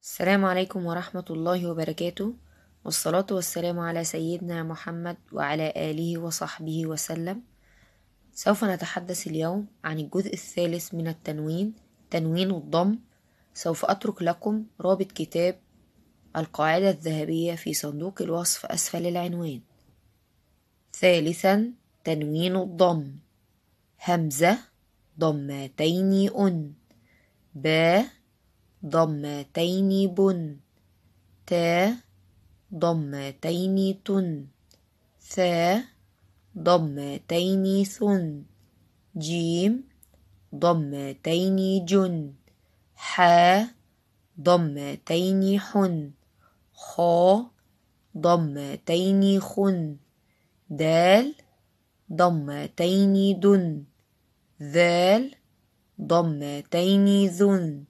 السلام عليكم ورحمة الله وبركاته، والصلاة والسلام على سيدنا محمد وعلى آله وصحبه وسلم. سوف نتحدث اليوم عن الجزء الثالث من التنوين، تنوين الضم. سوف أترك لكم رابط كتاب القاعدة الذهبية في صندوق الوصف أسفل العنوان. ثالثا، تنوين الضم: همزة ضمتين باء ضمتين بن، تاء ضمتين تن، ثاء ضمتين ثن، جيم ضمتين جن، حاء ضمتين حن، خاء ضمتين خن، دال ضمتين دن، ذال ضمتين ذن،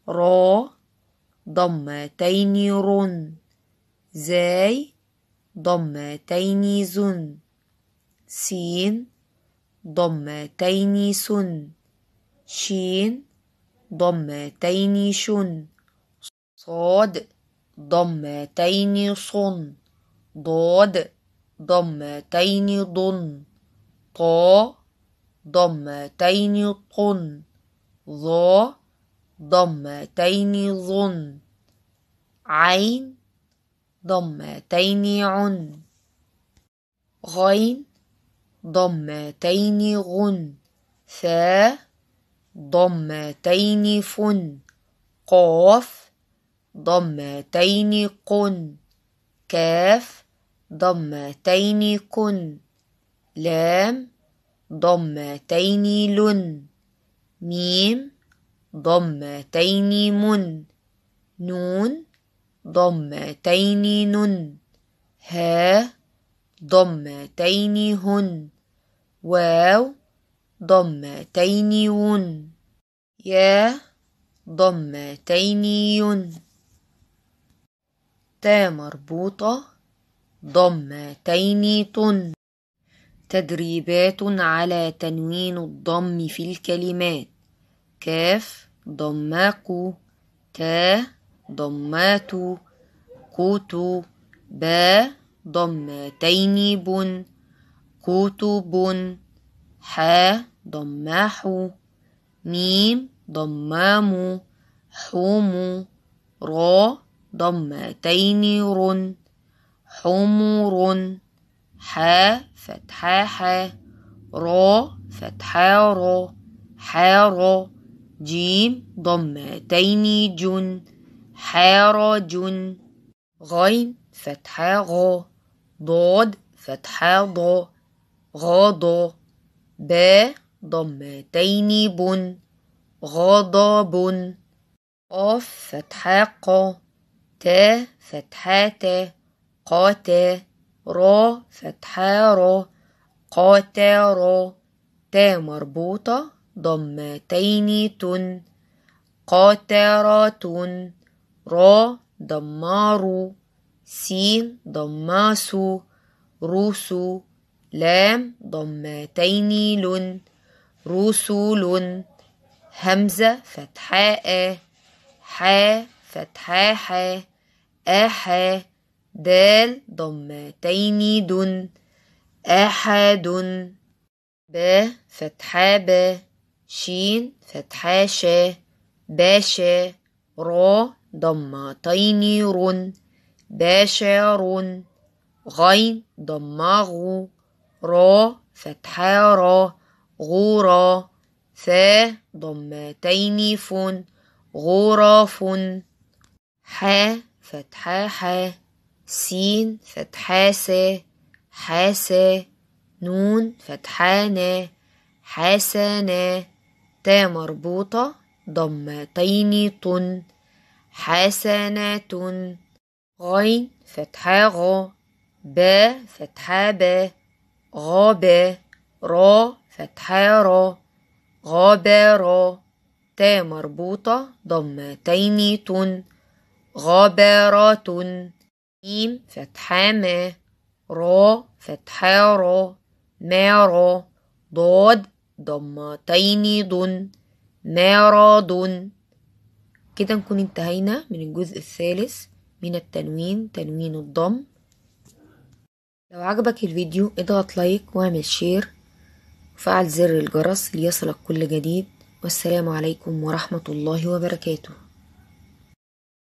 را ضمتين رن، زاي ضمتين زن، سين ضمتين سن، شين ضمتين شن، صاد ضمتين صن، ضاد ضمتين ضن، طاء ضمتين طن، ظا ضمتين ظن، عين ضمتين عن، غين ضمتين غن، ثاء ضمتين فن، قاف ضمتين قن، كاف ضمتين كن، لام ضمتين لن، ميم ضمتين من، نون ضمتين نن، ها ضمتين هن، واو ضمتين ون، يا ضمتين ين، تا مربوطة ضمتين طن. تدريبات على تنوين الضم في الكلمات: كاف ضماكو، تا ضماتو، كوتو، با ضمتين بن، كتب، حا ضماحو، ميم ضمام، حوم، را ضمتين رن، حمر، حا فتحا، را فتحا را، حار، جيم ضمتين جن، حارج، غين فتحا غا، ضاد فتحا ضا، غاضا، با ضمتين بن، غضب، قاف فتحا قا، تا فتحا تا، قاتا، را فتحا را، قاتارا، تا مربوطة ضمتين تن، قاترات، را ضمار، سين ضماسو، روسو، لام ضمتين لن، رسل، همزة فتحاء، حا فتحاحا، آحا، دال ضمتين دن، آحد، با فتحابا، شين فتحاشا، باشا، را ضمتين رن، باشار، غين ضماغو، را فتحارا، غورا، ثا ضمتين فن، غراف، حا فتحاحا، سين فتحاسا، حاسا، نون فتحانا، حسنا، تا مربوطة ضمتين طن، حسنات، غين فتحا غا، با فتحا با، غابا، را فتحا را، غابارا، تا مربوطة ضمتين تن، غابارات، ميم فتحا ما، را فتحا را، مارا، ضاد ضمتين ضن، مارض، وبكده نكون انتهينا من الجزء الثالث من التنوين، تنوين الضم. لو عجبك الفيديو اضغط لايك واعمل شير وفعل زر الجرس ليصلك كل جديد. والسلام عليكم ورحمة الله وبركاته.